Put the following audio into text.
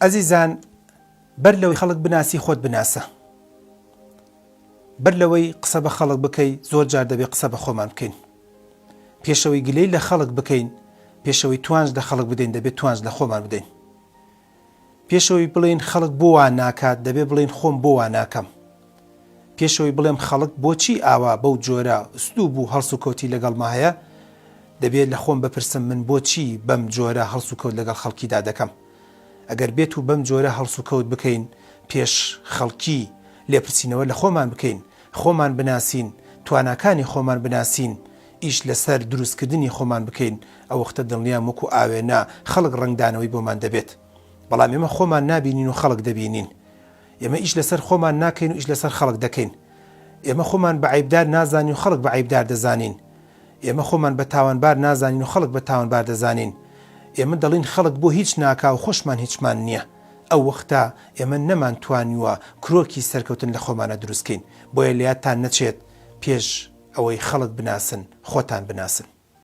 ئەزیزان بەر لەوەی خەڵک بناسی خۆت بناسە، بەر لەوەی قسە بە خەڵک بکەی زۆر جار دەبێت قسە بە خۆمان بکەین. پێشەوەی گلەی لە خەڵک بکەین، پێشەوەی توانج لە خەڵک بدەین دەبێت توانج لە خۆمان بدەین. پێشەوەی بڵێن خەڵک بۆ وان ناکات دەبێت بڵێن خۆم بۆ وان ناکەم. پێشەوەی بڵێم خەڵک بۆچی ئاوا بەو جۆرە ئوستوب و هەڵس و کەوتی لەگەڵما هەیە دەبێت لە خۆم بپرسم من بۆچی بەم جۆرە هەڵس و کەوت لەگەڵ خەڵکیدا دەکەم. ئەگەر بێت و بەم جۆرە هەڵس و کەوت بکەین پێش خەڵکی لێپرسینەوە لە خۆمان بکەین، خۆمان بناسین، تواناکانی خۆمان بناسین، ئیش لەسەر دروستکردنی خۆمان بکەین، ئەو وەختە دڵنیام وەکو ئاوێنە خەڵک ڕنگدانەوەی بۆمان دەبێت. بەڵام ئێمە خۆمان نابینین و خەڵک دەبینین. ئێمە ئیش لەسەر خۆمان ناکەین و ئیش لەسەر خەڵک دەکەین. ئێمە خۆمان بە عیبدار نازانین و خەڵک بە عیبدار دەزانین. ئێمە خۆمان بە تاوانبار نازانین و خەڵک بە تاوانبار دەزانین. ئێمە دەڵین خەڵک بۆ هیچ ناکا و خۆشمان هیچمان نییە. ئەو وەختە ئێمە نەمانتوانیوە کرۆکی سەرکەوتن لە خۆمانە دروستکەین. بۆیە لە یادتان نەچێت پێش ئەوەی خەڵک بناسن خۆتان بناسن.